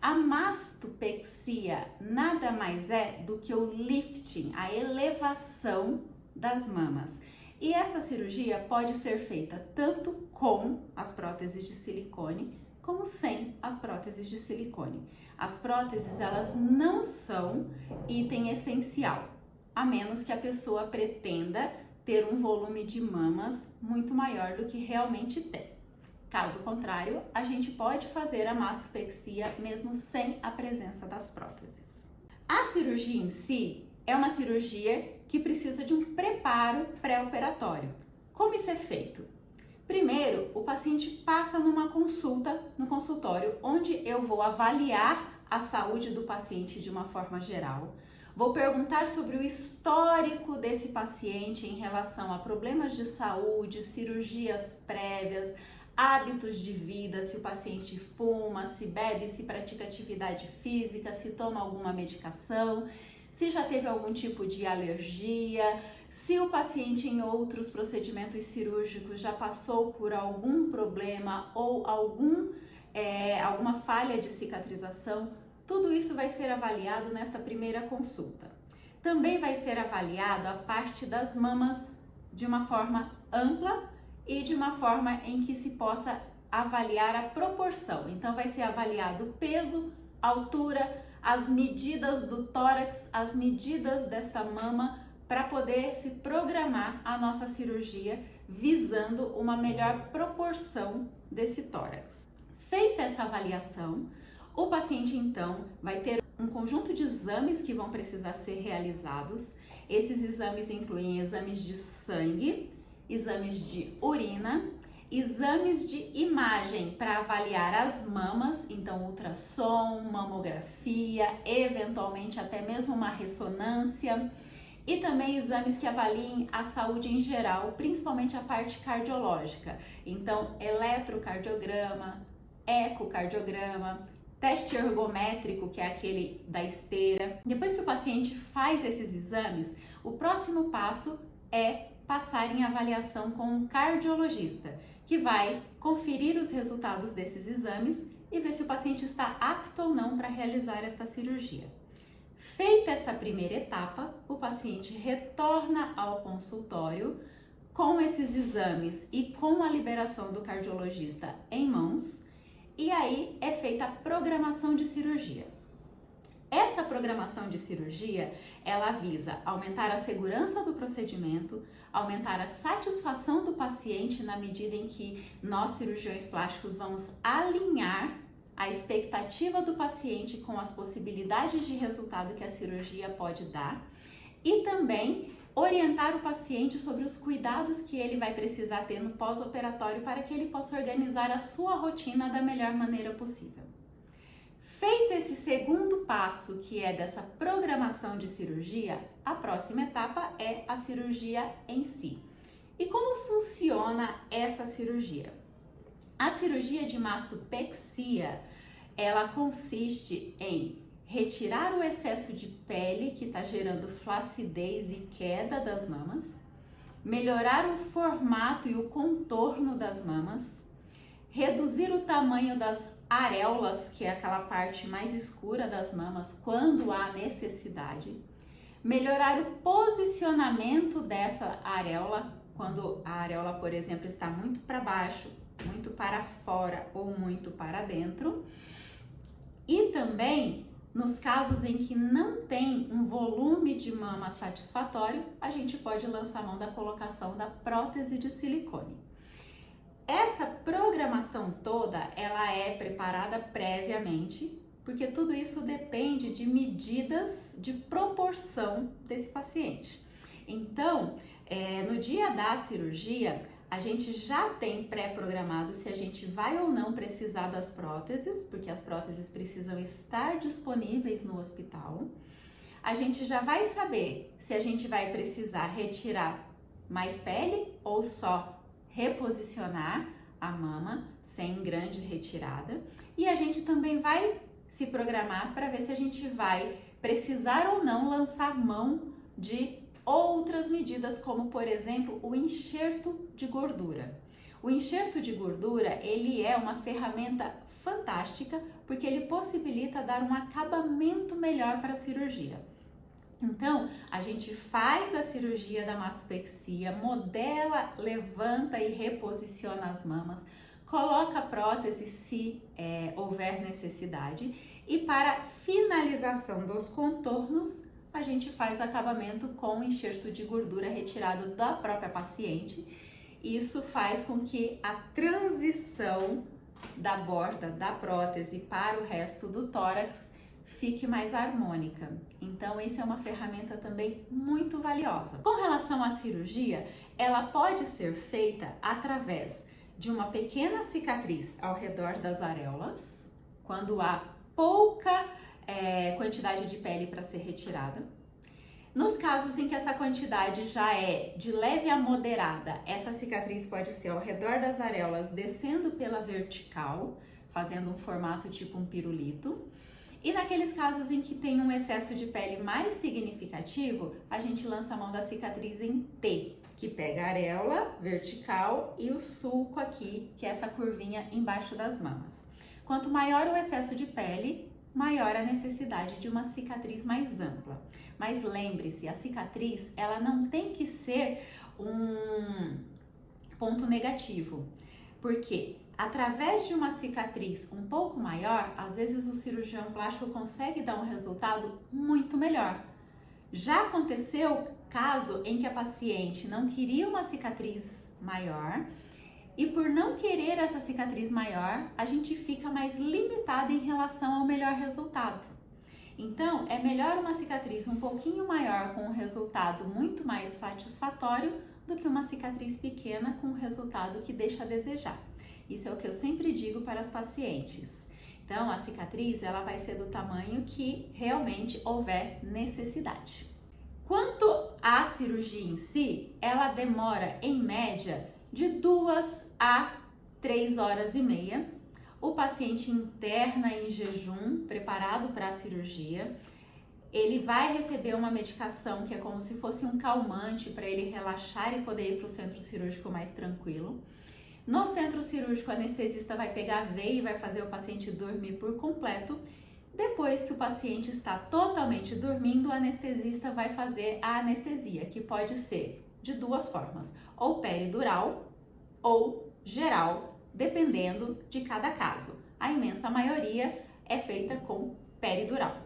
A mastopexia nada mais é do que o lifting, a elevação das mamas. E esta cirurgia pode ser feita tanto com as próteses de silicone, como sem as próteses de silicone. As próteses, elas não são item essencial, a menos que a pessoa pretenda ter um volume de mamas muito maior do que realmente tem. Caso contrário, a gente pode fazer a mastopexia mesmo sem a presença das próteses. A cirurgia em si é uma cirurgia que precisa de um preparo pré-operatório. Como isso é feito? Primeiro, o paciente passa numa consulta, no consultório, onde eu vou avaliar a saúde do paciente de uma forma geral. Vou perguntar sobre o histórico desse paciente em relação a problemas de saúde, cirurgias prévias, hábitos de vida, se o paciente fuma, se bebe, se pratica atividade física, se toma alguma medicação, se já teve algum tipo de alergia, se o paciente em outros procedimentos cirúrgicos já passou por algum problema ou alguma falha de cicatrização. Tudo isso vai ser avaliado nesta primeira consulta. Também vai ser avaliado a parte das mamas de uma forma ampla e de uma forma em que se possa avaliar a proporção. Então vai ser avaliado o peso, altura, as medidas do tórax, as medidas desta mama, para poder se programar a nossa cirurgia visando uma melhor proporção desse tórax. Feita essa avaliação, o paciente então vai ter um conjunto de exames que vão precisar ser realizados. Esses exames incluem exames de sangue, exames de urina, exames de imagem para avaliar as mamas, então ultrassom, mamografia, eventualmente até mesmo uma ressonância, e também exames que avaliem a saúde em geral, principalmente a parte cardiológica. Então, eletrocardiograma, ecocardiograma, teste ergométrico, que é aquele da esteira. Depois que o paciente faz esses exames, o próximo passo é passar em avaliação com um cardiologista, que vai conferir os resultados desses exames e ver se o paciente está apto ou não para realizar esta cirurgia. Feita essa primeira etapa, o paciente retorna ao consultório com esses exames e com a liberação do cardiologista em mãos, e aí é feita a programação de cirurgia. Essa programação de cirurgia, ela visa aumentar a segurança do procedimento, aumentar a satisfação do paciente na medida em que nós, cirurgiões plásticos, vamos alinhar a expectativa do paciente com as possibilidades de resultado que a cirurgia pode dar, e também orientar o paciente sobre os cuidados que ele vai precisar ter no pós-operatório para que ele possa organizar a sua rotina da melhor maneira possível. Feito esse segundo passo, que é dessa programação de cirurgia, a próxima etapa é a cirurgia em si. E como funciona essa cirurgia? A cirurgia de mastopexia, ela consiste em retirar o excesso de pele que está gerando flacidez e queda das mamas, melhorar o formato e o contorno das mamas, reduzir o tamanho das areolas, que é aquela parte mais escura das mamas, quando há necessidade, melhorar o posicionamento dessa areola, quando a areola, por exemplo, está muito para baixo, muito para fora ou muito para dentro, e também nos casos em que não tem um volume de mama satisfatório, a gente pode lançar mão da colocação da prótese de silicone. Essa programação toda, ela é preparada previamente, porque tudo isso depende de medidas de proporção desse paciente. Então, no dia da cirurgia, a gente já tem pré-programado se a gente vai ou não precisar das próteses, porque as próteses precisam estar disponíveis no hospital. A gente já vai saber se a gente vai precisar retirar mais pele ou só reposicionar a mama sem grande retirada. E a gente também vai se programar para ver se a gente vai precisar ou não lançar mão de outras medidas, como por exemplo o enxerto de gordura. O enxerto de gordura, ele é uma ferramenta fantástica, porque ele possibilita dar um acabamento melhor para a cirurgia. Então, a gente faz a cirurgia da mastopexia, modela, levanta e reposiciona as mamas, coloca a prótese se houver necessidade, e para finalização dos contornos, a gente faz o acabamento com enxerto de gordura retirado da própria paciente. Isso faz com que a transição da borda da prótese para o resto do tórax fique mais harmônica. Então, essa é uma ferramenta também muito valiosa. Com relação à cirurgia, ela pode ser feita através de uma pequena cicatriz ao redor das areolas, quando há pouca quantidade de pele para ser retirada. Nos casos em que essa quantidade já é de leve a moderada, essa cicatriz pode ser ao redor das areolas, descendo pela vertical, fazendo um formato tipo um pirulito. E naqueles casos em que tem um excesso de pele mais significativo, a gente lança a mão da cicatriz em T, que pega a areola vertical e o sulco aqui, que é essa curvinha embaixo das mamas. Quanto maior o excesso de pele, maior a necessidade de uma cicatriz mais ampla. Mas lembre-se, a cicatriz, ela não tem que ser um ponto negativo, porque através de uma cicatriz um pouco maior, às vezes o cirurgião plástico consegue dar um resultado muito melhor. Já aconteceu caso em que a paciente não queria uma cicatriz maior, e por não querer essa cicatriz maior, a gente fica mais limitado em relação ao melhor resultado. Então, é melhor uma cicatriz um pouquinho maior com um resultado muito mais satisfatório do que uma cicatriz pequena com um resultado que deixa a desejar. Isso é o que eu sempre digo para as pacientes. Então, a cicatriz, ela vai ser do tamanho que realmente houver necessidade. Quanto à cirurgia em si, ela demora, em média, de 2 a 3 horas e meia. O paciente interna em jejum, preparado para a cirurgia. Ele vai receber uma medicação que é como se fosse um calmante para ele relaxar e poder ir para o centro cirúrgico mais tranquilo. No centro cirúrgico, o anestesista vai pegar a veia e vai fazer o paciente dormir por completo. Depois que o paciente está totalmente dormindo, o anestesista vai fazer a anestesia, que pode ser de duas formas, ou peridural ou geral, dependendo de cada caso. A imensa maioria é feita com peridural.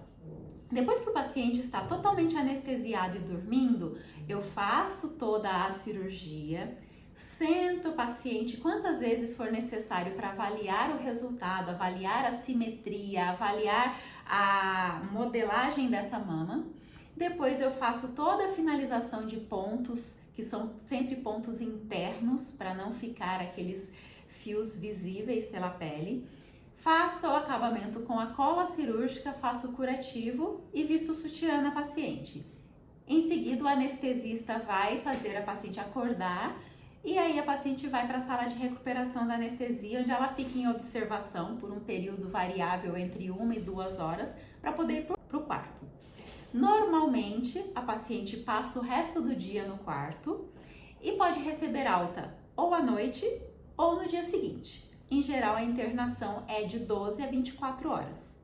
Depois que o paciente está totalmente anestesiado e dormindo, eu faço toda a cirurgia, sento o paciente quantas vezes for necessário para avaliar o resultado, avaliar a simetria, avaliar a modelagem dessa mama. Depois eu faço toda a finalização de pontos, que são sempre pontos internos, para não ficar aqueles fios visíveis pela pele. Faço o acabamento com a cola cirúrgica, faço o curativo e visto o sutiã na paciente. Em seguida, o anestesista vai fazer a paciente acordar e aí a paciente vai para a sala de recuperação da anestesia, onde ela fica em observação por um período variável entre 1 e 2 horas para poder ir para o quarto. Normalmente, a paciente passa o resto do dia no quarto e pode receber alta ou à noite ou no dia seguinte. Em geral, a internação é de 12 a 24 horas.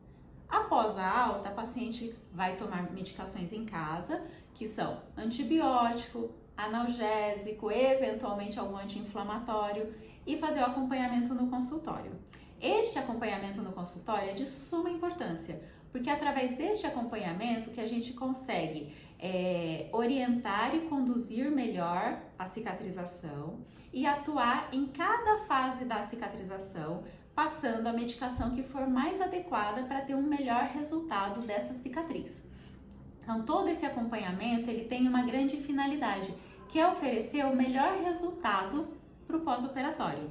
Após a alta, a paciente vai tomar medicações em casa, que são antibiótico, analgésico, eventualmente algum anti-inflamatório, e fazer o acompanhamento no consultório. Este acompanhamento no consultório é de suma importância, porque é através deste acompanhamento que a gente consegue orientar e conduzir melhor a cicatrização e atuar em cada fase da cicatrização, passando a medicação que for mais adequada para ter um melhor resultado dessa cicatriz. Então, todo esse acompanhamento ele tem uma grande finalidade, que é oferecer o melhor resultado para o pós-operatório.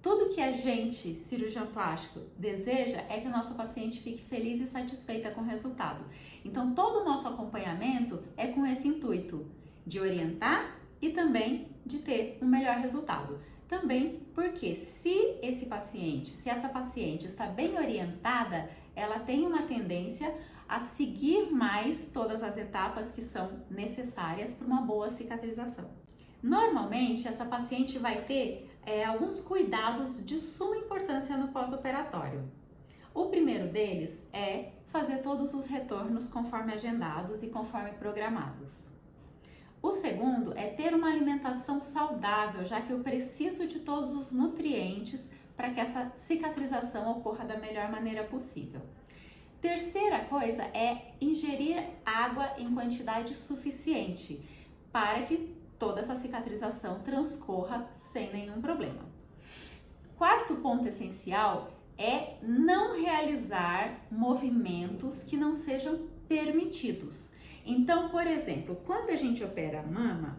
Tudo que a gente, cirurgião plástico, deseja é que o nosso paciente fique feliz e satisfeita com o resultado. Então, todo o nosso acompanhamento é com esse intuito de orientar e também de ter um melhor resultado. Também porque se essa paciente está bem orientada, ela tem uma tendência a seguir mais todas as etapas que são necessárias para uma boa cicatrização. Normalmente, essa paciente vai ter alguns cuidados de suma importância no pós-operatório. O primeiro deles é fazer todos os retornos conforme agendados e conforme programados. O segundo é ter uma alimentação saudável, já que eu preciso de todos os nutrientes para que essa cicatrização ocorra da melhor maneira possível. Terceira coisa é ingerir água em quantidade suficiente para que toda essa cicatrização transcorra sem nenhum problema. Quarto ponto essencial é não realizar movimentos que não sejam permitidos. Então, por exemplo, quando a gente opera a mama,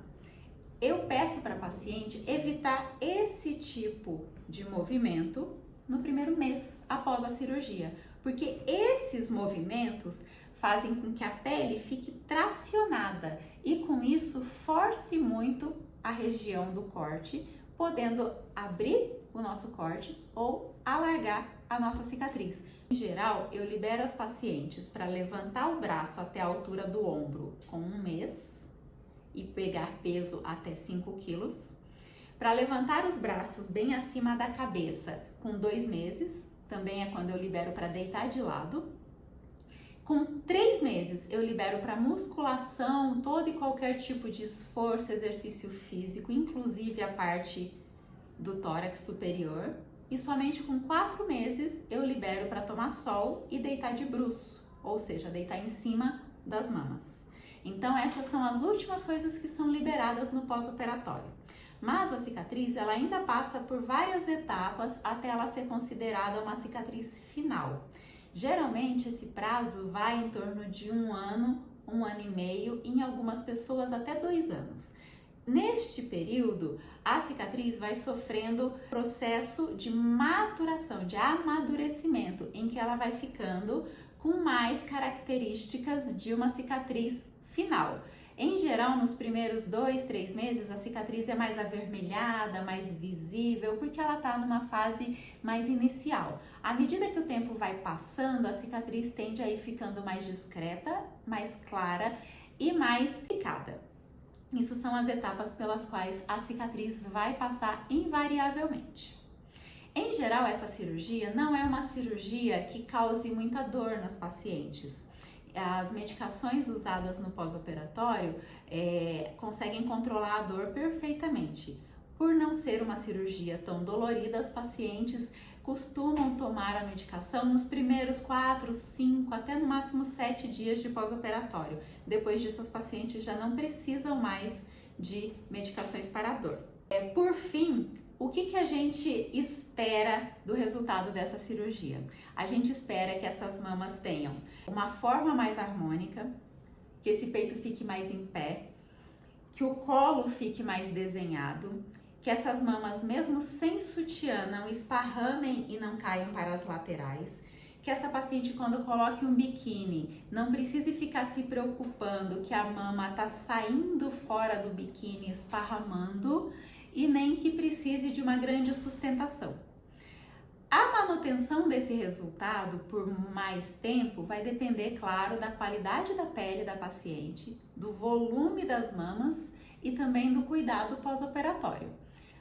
eu peço para a paciente evitar esse tipo de movimento no primeiro mês após a cirurgia, porque esses movimentos fazem com que a pele fique tracionada e com isso force muito a região do corte, podendo abrir o nosso corte ou alargar a nossa cicatriz. Em geral, eu libero as pacientes para levantar o braço até a altura do ombro com 1 mês e pegar peso até 5 quilos. Para levantar os braços bem acima da cabeça com 2 meses, também é quando eu libero para deitar de lado. Com 3 meses, eu libero para musculação, todo e qualquer tipo de esforço, exercício físico, inclusive a parte do tórax superior. E somente com 4 meses eu libero para tomar sol e deitar de bruço, ou seja, deitar em cima das mamas. Então essas são as últimas coisas que são liberadas no pós-operatório. Mas a cicatriz ela ainda passa por várias etapas até ela ser considerada uma cicatriz final. Geralmente esse prazo vai em torno de 1 ano, 1 ano e meio, em algumas pessoas até 2 anos. Neste período, a cicatriz vai sofrendo processo de maturação, de amadurecimento, em que ela vai ficando com mais características de uma cicatriz final. Em geral, nos primeiros 2, 3 meses, a cicatriz é mais avermelhada, mais visível, porque ela está numa fase mais inicial. À medida que o tempo vai passando, a cicatriz tende a ir ficando mais discreta, mais clara e mais picada. Isso são as etapas pelas quais a cicatriz vai passar invariavelmente. Em geral, essa cirurgia não é uma cirurgia que cause muita dor nas pacientes. As medicações usadas no pós-operatório conseguem controlar a dor perfeitamente. Por não ser uma cirurgia tão dolorida, as pacientes costumam tomar a medicação nos primeiros 4, 5, até no máximo 7 dias de pós-operatório. Depois disso, as pacientes já não precisam mais de medicações para a dor. Por fim, o que a gente espera do resultado dessa cirurgia? A gente espera que essas mamas tenham uma forma mais harmônica, que esse peito fique mais em pé, que o colo fique mais desenhado, que essas mamas, mesmo sem sutiã, não esparramem e não caiam para as laterais, que essa paciente, quando coloque um biquíni, não precise ficar se preocupando que a mama está saindo fora do biquíni, esparramando, e nem que precise de uma grande sustentação. A manutenção desse resultado por mais tempo vai depender, claro, da qualidade da pele da paciente, do volume das mamas e também do cuidado pós-operatório.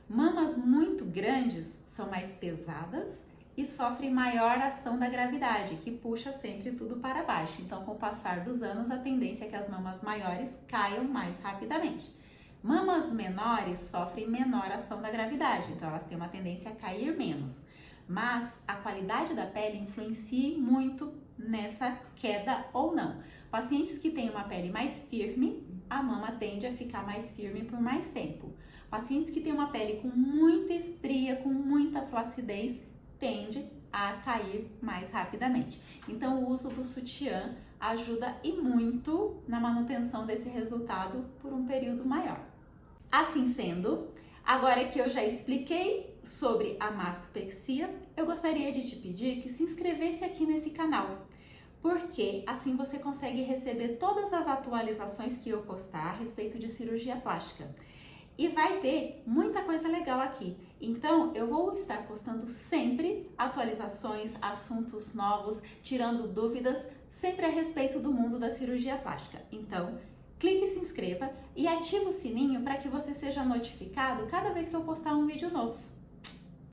Mamas muito grandes são mais pesadas e sofrem maior ação da gravidade, que puxa sempre tudo para baixo. Então, com o passar dos anos, a tendência é que as mamas maiores caiam mais rapidamente. Mamas menores sofrem menor ação da gravidade, então elas têm uma tendência a cair menos. Mas a qualidade da pele influencia muito nessa queda ou não. Pacientes que têm uma pele mais firme, a mama tende a ficar mais firme por mais tempo. Pacientes que têm uma pele com muita estria, com muita flacidez, tende a cair mais rapidamente. Então, o uso do sutiã ajuda e muito na manutenção desse resultado por um período maior. Assim sendo, agora que eu já expliquei sobre a mastopexia, eu gostaria de te pedir que se inscrevesse aqui nesse canal, porque assim você consegue receber todas as atualizações que eu postar a respeito de cirurgia plástica. E vai ter muita coisa legal aqui. Então, eu vou estar postando sempre atualizações, assuntos novos, tirando dúvidas, sempre a respeito do mundo da cirurgia plástica. Então, clique, se inscreva e ative o sininho para que você seja notificado cada vez que eu postar um vídeo novo.